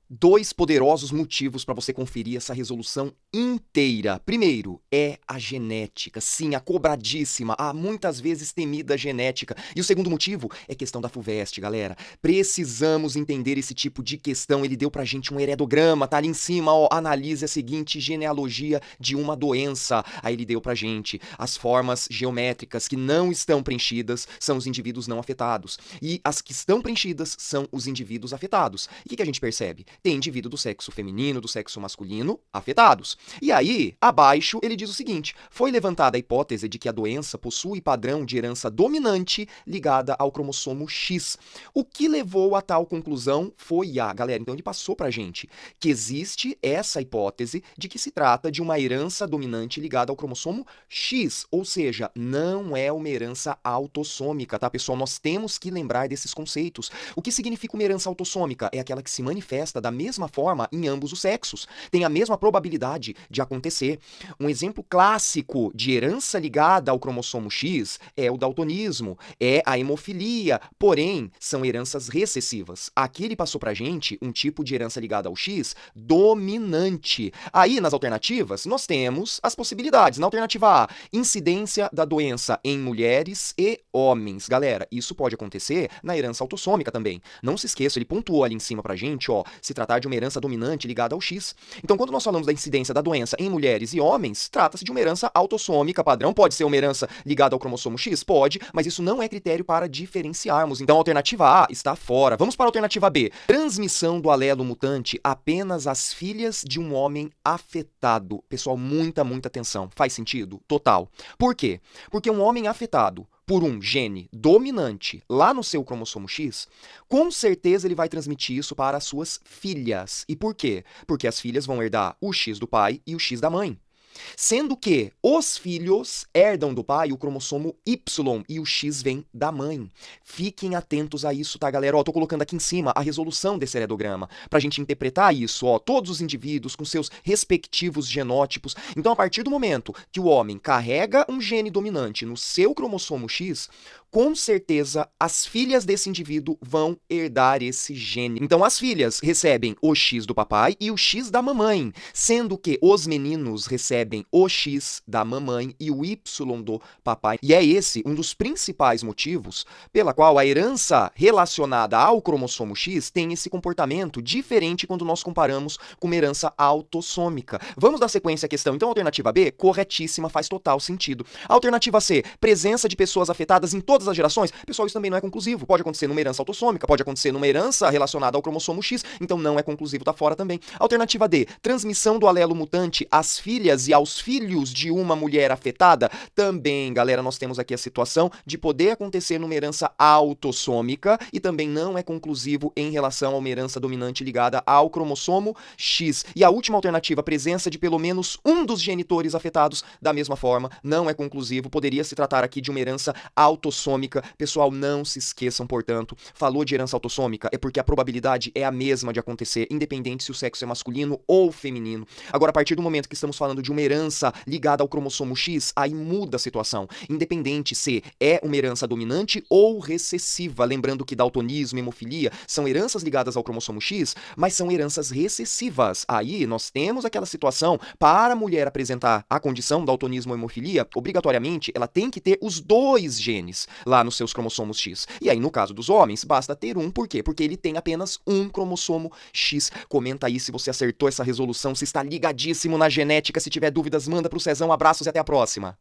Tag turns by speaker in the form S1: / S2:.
S1: Dois poderosos motivos para você conferir essa resolução inteira. Primeiro, é a genética. Sim, a cobradíssima, a muitas vezes temida genética. E o segundo motivo é questão da FUVEST, galera. Precisamos entender esse tipo de questão. Ele deu pra gente um heredograma, tá ali em cima, ó. Analise a seguinte genealogia de uma doença. Aí ele deu pra gente as formas geométricas que não estão preenchidas são os indivíduos não afetados. E as que estão preenchidas são os indivíduos afetados. E o que a gente percebe? Tem indivíduo do sexo feminino, do sexo masculino afetados. E aí, abaixo, ele diz o seguinte: foi levantada a hipótese de que a doença possui padrão de herança dominante ligada ao cromossomo X. O que levou a tal conclusão foi galera, então ele passou pra gente que existe essa hipótese de que se trata de uma herança dominante ligada ao cromossomo X, ou seja, não é uma herança autossômica, tá, pessoal? Nós temos que lembrar desses conceitos. O que significa uma herança autossômica? É aquela que se manifesta da mesma forma em ambos os sexos, tem a mesma probabilidade de acontecer. Um exemplo clássico de herança ligada ao cromossomo X é o daltonismo, é a hemofilia, porém, são heranças recessivas. Aqui ele passou pra gente um tipo de herança ligada ao X dominante. Aí, nas alternativas, nós temos as possibilidades. Na alternativa A, incidência da doença em mulheres e homens. Galera, isso pode acontecer na herança autossômica também. Não se esqueça, ele pontuou ali em cima pra gente, ó, se tratar de uma herança dominante ligada ao X. Então, quando nós falamos da incidência da doença em mulheres e homens, trata-se de uma herança autossômica padrão. Pode ser uma herança ligada ao cromossomo X? Pode, mas isso não é critério para diferenciarmos. Então, a alternativa A está fora. Vamos para a alternativa B. Transmissão do alelo mutante apenas às filhas de um homem afetado. Pessoal, muita atenção. Faz sentido? Total. Por quê? Porque um homem afetado por um gene dominante lá no seu cromossomo X, com certeza ele vai transmitir isso para as suas filhas. E por quê? Porque as filhas vão herdar o X do pai e o X da mãe. Sendo que os filhos herdam do pai o cromossomo Y e o X vem da mãe. Fiquem atentos a isso, tá, galera? Ó, tô colocando aqui em cima a resolução desse heredograma pra gente interpretar isso, ó, todos os indivíduos com seus respectivos genótipos. Então, a partir do momento que o homem carrega um gene dominante no seu cromossomo X, com certeza as filhas desse indivíduo vão herdar esse gene. Então, as filhas recebem o X do papai e o X da mamãe, sendo que os meninos recebem o X da mamãe e o Y do papai. E é esse um dos principais motivos pela qual a herança relacionada ao cromossomo X tem esse comportamento diferente quando nós comparamos com uma herança autossômica. Vamos dar sequência à questão. Então, a alternativa B, corretíssima, faz total sentido. A alternativa C, presença de pessoas afetadas em todas as gerações. Pessoal, isso também não é conclusivo. Pode acontecer numa herança autossômica, pode acontecer numa herança relacionada ao cromossomo X, então não é conclusivo, tá fora também. Alternativa D, transmissão do alelo mutante às filhas e aos filhos de uma mulher afetada. Também, galera, nós temos aqui a situação de poder acontecer numa herança autossômica e também não é conclusivo em relação a uma herança dominante ligada ao cromossomo X. E a última alternativa, presença de pelo menos um dos genitores afetados, da mesma forma, não é conclusivo. Poderia se tratar aqui de uma herança autossômica. Pessoal, não se esqueçam, portanto, falou de herança autossômica, é porque a probabilidade é a mesma de acontecer, independente se o sexo é masculino ou feminino. Agora, a partir do momento que estamos falando de uma herança ligada ao cromossomo X, aí muda a situação, independente se é uma herança dominante ou recessiva. Lembrando que daltonismo e hemofilia são heranças ligadas ao cromossomo X, mas são heranças recessivas. Aí nós temos aquela situação, para a mulher apresentar a condição daltonismo ou hemofilia, obrigatoriamente ela tem que ter os dois genes lá nos seus cromossomos X. E aí, no caso dos homens, basta ter um. Por quê? Porque ele tem apenas um cromossomo X. Comenta aí se você acertou essa resolução, se está ligadíssimo na genética. Se tiver dúvidas, manda pro Cezão. Abraços e até a próxima.